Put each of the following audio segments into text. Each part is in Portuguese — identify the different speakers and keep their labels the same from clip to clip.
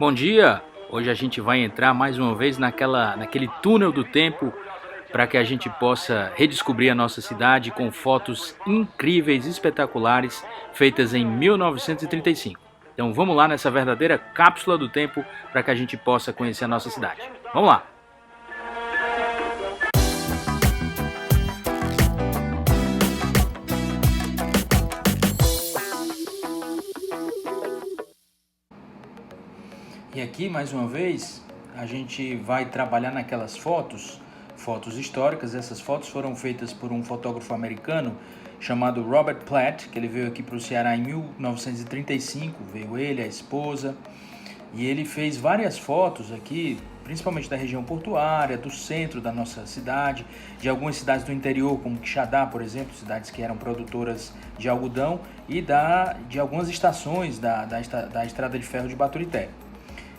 Speaker 1: Bom dia! Hoje a gente vai entrar mais uma vez naquele túnel do tempo para que a gente possa redescobrir a nossa cidade com fotos incríveis, espetaculares, feitas em 1935. Então vamos lá nessa verdadeira cápsula do tempo para que a gente possa conhecer a nossa cidade. Vamos lá! E aqui, mais uma vez, a gente vai trabalhar naquelas fotos históricas. Essas fotos foram feitas por um fotógrafo americano chamado Robert Platt, que ele veio aqui para o Ceará em 1935, veio ele, a esposa, e ele fez várias fotos aqui, principalmente da região portuária, do centro da nossa cidade, de algumas cidades do interior, como Quixadá, por exemplo, cidades que eram produtoras de algodão, e de algumas estações da Estrada de Ferro de Baturité.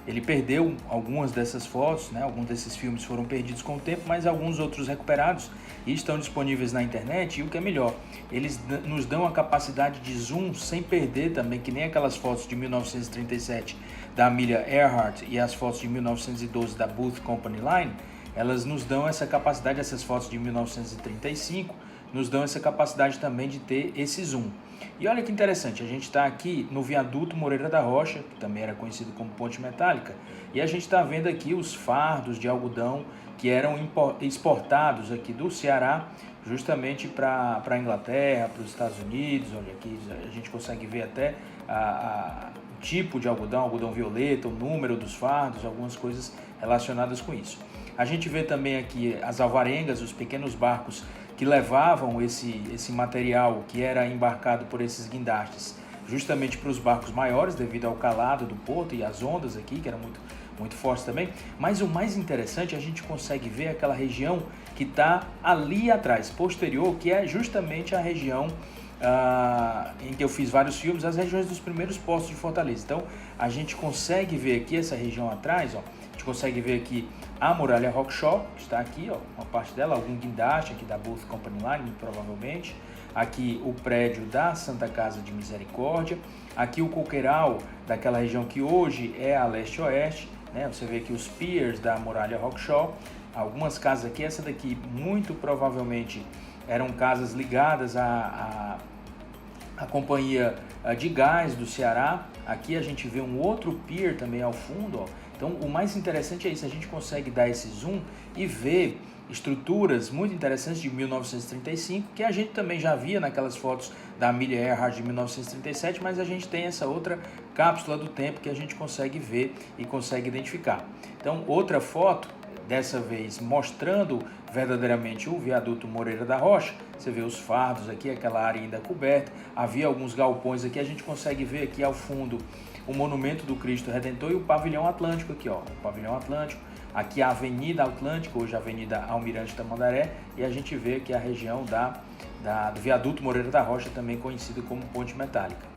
Speaker 1: Ele perdeu algumas dessas fotos, né? Alguns desses filmes foram perdidos com o tempo, mas alguns outros recuperados e estão disponíveis na internet. E o que é melhor, eles nos dão a capacidade de zoom sem perder também, que nem aquelas fotos de 1937 da Amelia Earhart e as fotos de 1912 da Booth Company Line. Elas nos dão essa capacidade, essas fotos de 1935, nos dão essa capacidade também de ter esse zoom. E olha que interessante, a gente está aqui no viaduto Moreira da Rocha, que também era conhecido como Ponte Metálica, e a gente está vendo aqui os fardos de algodão que eram exportados aqui do Ceará justamente para a Inglaterra, para os Estados Unidos. Olha aqui, a gente consegue ver até o tipo de algodão violeta, o número dos fardos, algumas coisas relacionadas com isso. A gente vê também aqui as alvarengas, os pequenos barcos que levavam esse material que era embarcado por esses guindastes justamente para os barcos maiores, devido ao calado do porto e as ondas aqui, que eram muito fortes também. Mas o mais interessante, a gente consegue ver aquela região que está ali atrás, posterior, que é justamente a região em que eu fiz vários filmes, as regiões dos primeiros postos de Fortaleza. Então a gente consegue ver aqui essa região atrás, ó, a gente consegue ver aqui a muralha Rockshaw, que está aqui, ó, uma parte dela, algum guindaste aqui da Booth Company Line, provavelmente. Aqui o prédio da Santa Casa de Misericórdia. Aqui o coqueiral daquela região que hoje é a leste-oeste, né? Você vê aqui os piers da muralha Rockshaw. Algumas casas aqui, essa daqui muito provavelmente eram casas ligadas à companhia de gás do Ceará. Aqui a gente vê um outro pier também ao fundo, ó. Então o mais interessante é isso, a gente consegue dar esse zoom e ver estruturas muito interessantes de 1935, que a gente também já via naquelas fotos da Amelia Earhart de 1937, mas a gente tem essa outra cápsula do tempo que a gente consegue ver e consegue identificar. Então outra foto, dessa vez mostrando verdadeiramente o viaduto Moreira da Rocha. Você vê os fardos aqui, aquela área ainda coberta, havia alguns galpões aqui, a gente consegue ver aqui ao fundo o monumento do Cristo Redentor e o pavilhão Atlântico aqui, ó, o pavilhão Atlântico, aqui a Avenida Atlântico, hoje a Avenida Almirante Tamandaré, e a gente vê aqui a região do viaduto Moreira da Rocha, também conhecido como Ponte Metálica.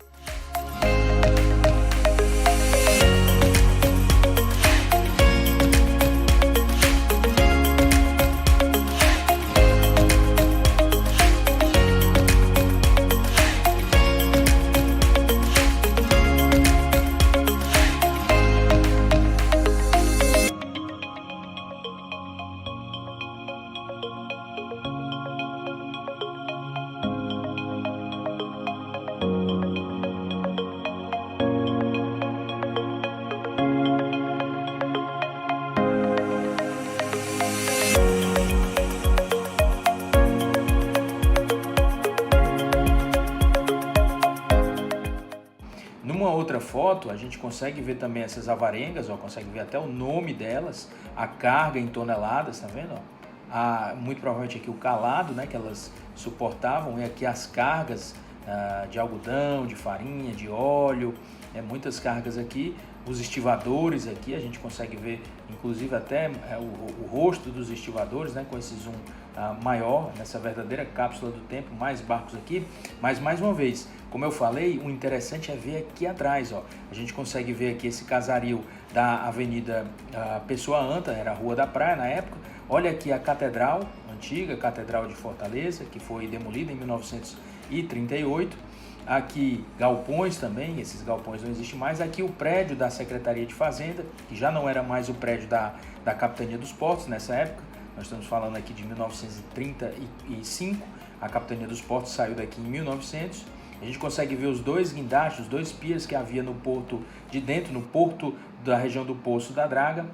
Speaker 1: Numa outra foto, a gente consegue ver também essas alvarengas, ó, consegue ver até o nome delas, a carga em toneladas, tá vendo? Ó? Muito provavelmente aqui o calado, né, que elas suportavam, e aqui as cargas de algodão, de farinha, de óleo, muitas cargas aqui. Os estivadores aqui, a gente consegue ver inclusive até o rosto dos estivadores, né, com esse zoom maior, nessa verdadeira cápsula do tempo, mais barcos aqui. Mas mais uma vez, como eu falei, o interessante é ver aqui atrás, ó. A gente consegue ver aqui esse casaril da Avenida Pessoa Anta, era a Rua da Praia na época. Olha aqui a catedral, antiga Catedral de Fortaleza, que foi demolida em 1938. Aqui galpões também, esses galpões não existem mais. Aqui o prédio da Secretaria de Fazenda, que já não era mais o prédio da Capitania dos Portos nessa época. Nós estamos falando aqui de 1935, a Capitania dos Portos saiu daqui em 1900. A gente consegue ver os dois guindastes, os dois piers que havia no porto de dentro, no porto da região do Poço da Draga.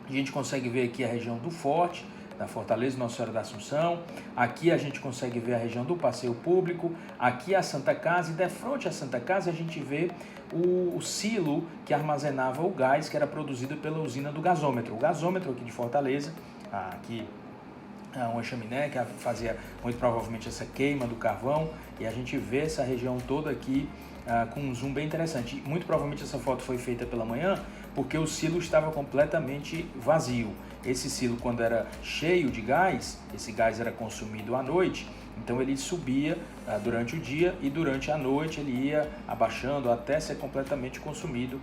Speaker 1: A gente consegue ver aqui a região do Forte, da Fortaleza Nossa Senhora da Assunção. Aqui a gente consegue ver a região do Passeio Público. Aqui a Santa Casa, e de frente à Santa Casa a gente vê o silo que armazenava o gás que era produzido pela usina do gasômetro. O gasômetro aqui de Fortaleza, aqui uma chaminé que fazia muito provavelmente essa queima do carvão, e a gente vê essa região toda aqui com um zoom bem interessante. Muito provavelmente essa foto foi feita pela manhã, porque o silo estava completamente vazio. Esse silo, quando era cheio de gás, esse gás era consumido à noite, então ele subia durante o dia e durante a noite ele ia abaixando até ser completamente consumido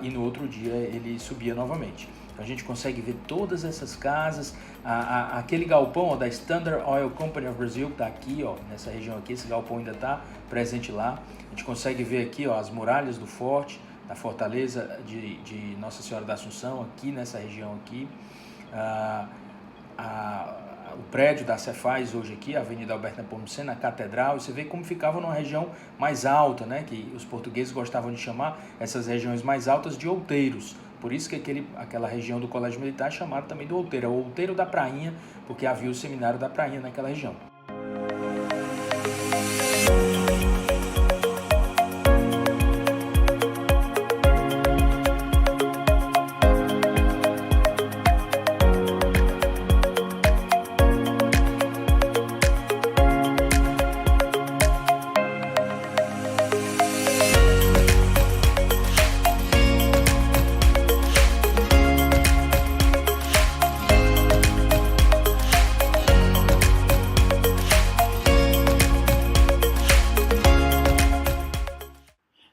Speaker 1: e no outro dia ele subia novamente. Então a gente consegue ver todas essas casas, aquele galpão da Standard Oil Company of Brazil, que está aqui, nessa região aqui, esse galpão ainda está presente lá. A gente consegue ver aqui as muralhas do forte, da fortaleza de Nossa Senhora da Assunção, aqui nessa região aqui. O prédio da Cefaz hoje aqui, a Avenida Alberto Nepomuceno, a Catedral, e você vê como ficava numa região mais alta, né, que os portugueses gostavam de chamar essas regiões mais altas de outeiros. Por isso que aquela região do Colégio Militar é chamada também do outeiro, é o outeiro da Prainha, porque havia o seminário da Prainha naquela região.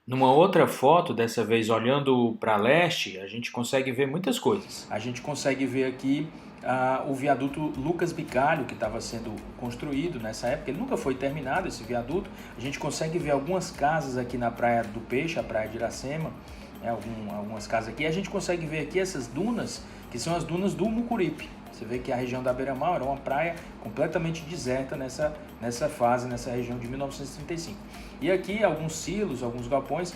Speaker 1: Numa outra foto, dessa vez olhando para leste, a gente consegue ver muitas coisas. A gente consegue ver aqui o viaduto Lucas Bicalho, que estava sendo construído nessa época. Ele nunca foi terminado, esse viaduto. A gente consegue ver algumas casas aqui na Praia do Peixe, a Praia de Iracema, algumas casas aqui. A gente consegue ver aqui essas dunas, que são as dunas do Mucuripe. Você vê que a região da Beira-Mar era uma praia completamente deserta nessa região de 1935. E aqui alguns silos, alguns galpões.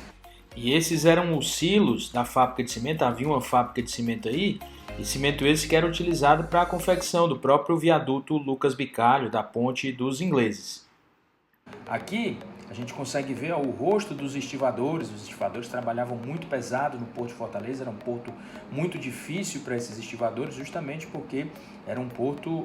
Speaker 1: E esses eram os silos da fábrica de cimento. Havia uma fábrica de cimento aí, e cimento esse que era utilizado para a confecção do próprio viaduto Lucas Bicalho, da Ponte dos Ingleses. Aqui a gente consegue ver o rosto dos estivadores. Os estivadores trabalhavam muito pesado no Porto de Fortaleza, era um porto muito difícil para esses estivadores, justamente porque era um porto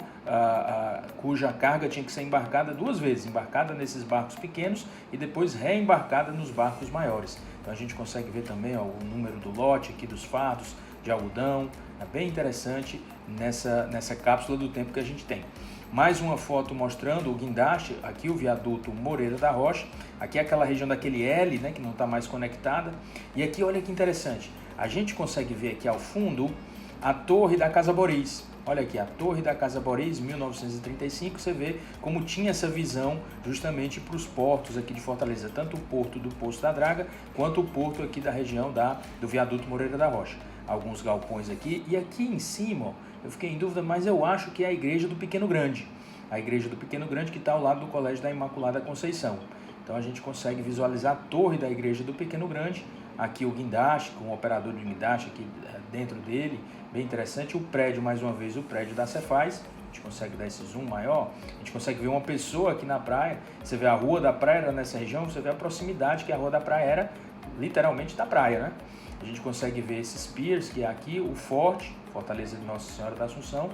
Speaker 1: cuja carga tinha que ser embarcada duas vezes, embarcada nesses barcos pequenos e depois reembarcada nos barcos maiores. Então a gente consegue ver também o número do lote aqui dos fardos de algodão, é bem interessante nessa cápsula do tempo que a gente tem. Mais uma foto mostrando o guindaste, aqui o viaduto Moreira da Rocha, aqui é aquela região daquele L, né, que não está mais conectada. E aqui olha que interessante, a gente consegue ver aqui ao fundo a torre da Casa Boris. Olha aqui, a torre da Casa Boris, 1935, você vê como tinha essa visão justamente para os portos aqui de Fortaleza, tanto o porto do Poço da Draga, quanto o porto aqui da região do viaduto Moreira da Rocha. Alguns galpões aqui, e aqui em cima, eu fiquei em dúvida, mas eu acho que é a igreja do Pequeno Grande. A igreja do Pequeno Grande que está ao lado do Colégio da Imaculada Conceição. Então a gente consegue visualizar a torre da igreja do Pequeno Grande, aqui o guindaste, com o operador de guindaste aqui dentro dele, bem interessante. O prédio, mais uma vez, o prédio da Cefaz, a gente consegue dar esse zoom maior, a gente consegue ver uma pessoa aqui na praia, você vê a rua da praia era nessa região, você vê a proximidade que a rua da praia era, literalmente da praia, né? A gente consegue ver esses piers, que é aqui o Forte, Fortaleza de Nossa Senhora da Assunção.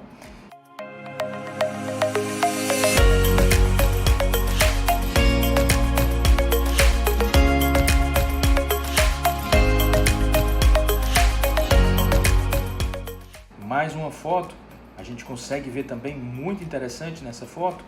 Speaker 1: Mais uma foto, a gente consegue ver também, muito interessante nessa foto,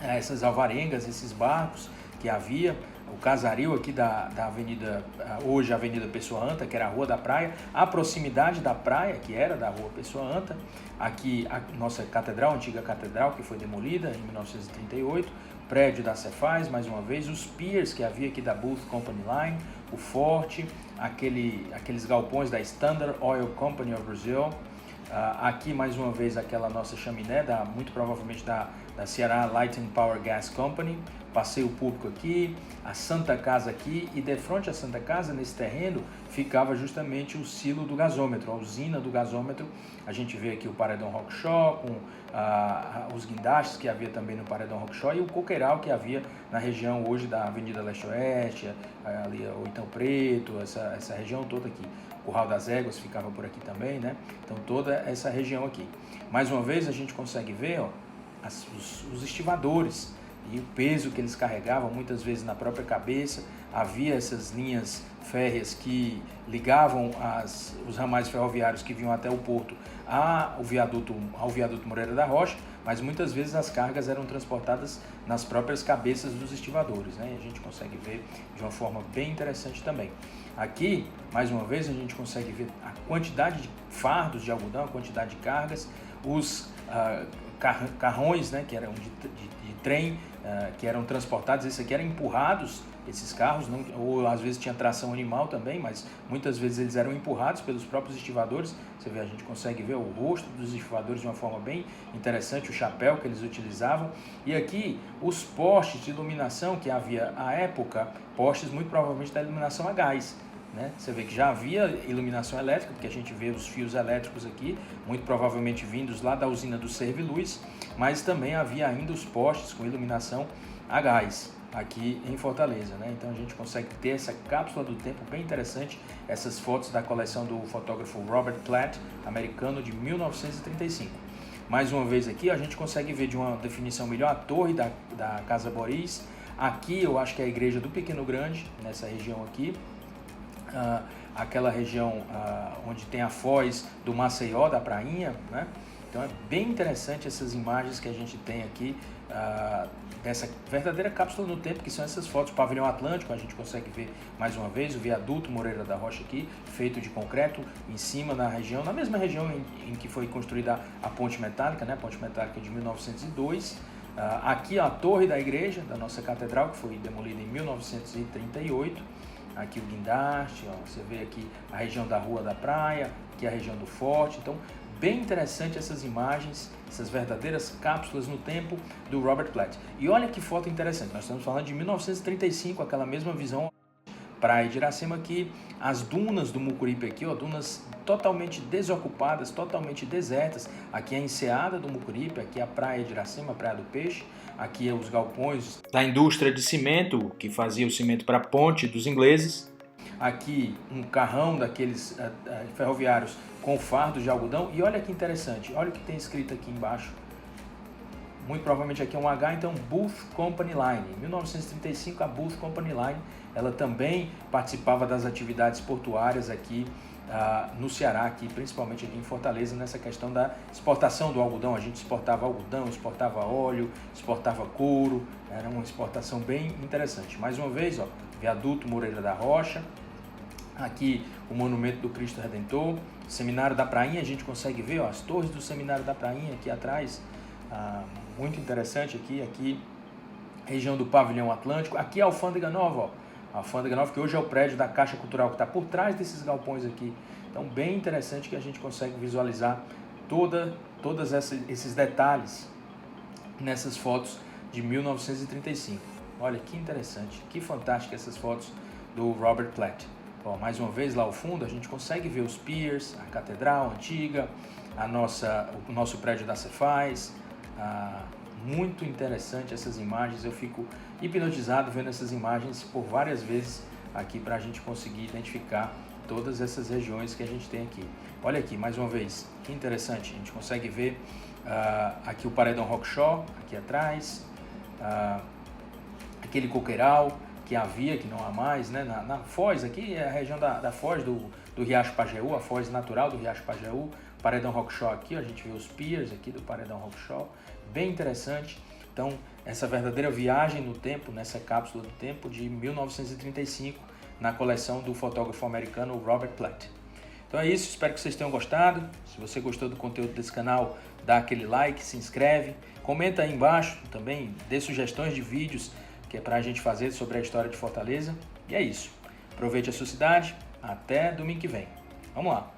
Speaker 1: essas alvarengas, esses barcos que havia, o casaril aqui da avenida, hoje a Avenida Pessoa Anta, que era a Rua da Praia, a proximidade da praia, que era da Rua Pessoa Anta, aqui a nossa catedral, a antiga catedral, que foi demolida em 1938, prédio da Cefaz, mais uma vez, os piers que havia aqui da Booth Company Line, o forte, aqueles galpões da Standard Oil Company of Brazil, aqui mais uma vez aquela nossa chaminé, muito provavelmente da Ceará Light and Power Gas Company, passeio público aqui, a Santa Casa aqui, e de frente à Santa Casa, nesse terreno, ficava justamente o silo do gasômetro, a usina do gasômetro. A gente vê aqui o Paredão Rockshaw, com os guindastes que havia também no Paredão Rockshaw, e o coqueiral que havia na região hoje da Avenida Leste-Oeste, ali o Oitão Preto, essa região toda aqui. O Curral das Éguas ficava por aqui também, né? Então toda essa região aqui. Mais uma vez a gente consegue ver, ó, os estivadores e o peso que eles carregavam, muitas vezes na própria cabeça. Havia essas linhas férreas que ligavam os ramais ferroviários que vinham até o porto ao viaduto Moreira da Rocha, mas muitas vezes as cargas eram transportadas nas próprias cabeças dos estivadores, né? E a gente consegue ver de uma forma bem interessante também. Aqui, mais uma vez, a gente consegue ver a quantidade de fardos de algodão, a quantidade de cargas, os carrões, né, que eram de trem, que eram transportados. Esses aqui eram empurrados, esses carros, ou às vezes tinha tração animal também, mas muitas vezes eles eram empurrados pelos próprios estivadores. Você vê, a gente consegue ver o rosto dos estivadores de uma forma bem interessante, o chapéu que eles utilizavam. E aqui os postes de iluminação que havia à época, postes muito provavelmente da iluminação a gás, né? Você vê que já havia iluminação elétrica, porque a gente vê os fios elétricos aqui, muito provavelmente vindos lá da usina do Serviluz, mas também havia ainda os postes com iluminação a gás aqui em Fortaleza, né? Então a gente consegue ter essa cápsula do tempo bem interessante, essas fotos da coleção do fotógrafo Robert Platt, americano, de 1935. Mais uma vez aqui a gente consegue ver de uma definição melhor a torre da Casa Boris. Aqui eu acho que é a igreja do Pequeno Grande, nessa região aqui. Aquela região onde tem a foz do Maceió, da Prainha, né? Então é bem interessante essas imagens que a gente tem aqui, dessa verdadeira cápsula no tempo, que são essas fotos. O pavilhão Atlântico, a gente consegue ver mais uma vez o viaduto Moreira da Rocha aqui, feito de concreto, em cima na mesma região em que foi construída a ponte metálica, né? A ponte metálica de 1902. Aqui a torre da igreja, da nossa catedral, que foi demolida em 1938. Aqui o guindaste, ó, você vê aqui a região da Rua da Praia, aqui a região do Forte. Então, bem interessante essas imagens, essas verdadeiras cápsulas no tempo do Robert Platt. E olha que foto interessante, nós estamos falando de 1935, aquela mesma visão, Praia de Iracema aqui, as dunas do Mucuripe aqui, ó, dunas totalmente desocupadas, totalmente desertas. Aqui é a enseada do Mucuripe, aqui é a Praia de Iracema, a Praia do Peixe. Aqui é os galpões da indústria de cimento, que fazia o cimento para a ponte dos ingleses. Aqui um carrão daqueles ferroviários com fardos de algodão. E olha que interessante, olha o que tem escrito aqui embaixo. Muito provavelmente aqui é um H, então Booth Company Line. Em 1935 a Booth Company Line, ela também participava das atividades portuárias aqui no Ceará, aqui, principalmente aqui em Fortaleza, nessa questão da exportação do algodão. A gente exportava algodão, exportava óleo, exportava couro, era uma exportação bem interessante. Mais uma vez, ó, viaduto Moreira da Rocha, aqui o monumento do Cristo Redentor, Seminário da Prainha, a gente consegue ver, ó, as torres do Seminário da Prainha aqui atrás, muito interessante aqui, região do Pavilhão Atlântico. Aqui é a Alfândega Nova, ó, a Alfândega Nova, que hoje é o prédio da Caixa Cultural, que está por trás desses galpões aqui. Então, bem interessante que a gente consegue visualizar todos esses detalhes nessas fotos de 1935. Olha que interessante, que fantástico essas fotos do Robert Platt. Bom, mais uma vez lá ao fundo a gente consegue ver os piers, a catedral antiga, o nosso prédio da Cefaz. Muito interessante essas imagens, eu fico hipnotizado vendo essas imagens por várias vezes aqui para a gente conseguir identificar todas essas regiões que a gente tem aqui. Olha aqui, mais uma vez, que interessante, a gente consegue ver aqui o Paredão Rockshaw, aqui atrás, aquele coqueiral que havia, que não há mais, né? Na foz aqui, é a região da foz do Riacho Pajeú, a foz natural do Riacho Pajeú. Paredão Rockshaw aqui, ó, a gente vê os piers aqui do Paredão Rockshaw, bem interessante. Então, essa verdadeira viagem no tempo, nessa cápsula do tempo de 1935, na coleção do fotógrafo americano Robert Platt. Então é isso, espero que vocês tenham gostado. Se você gostou do conteúdo desse canal, dá aquele like, se inscreve, comenta aí embaixo também, dê sugestões de vídeos que é pra gente fazer sobre a história de Fortaleza. E é isso. Aproveite a sua cidade, até domingo que vem. Vamos lá!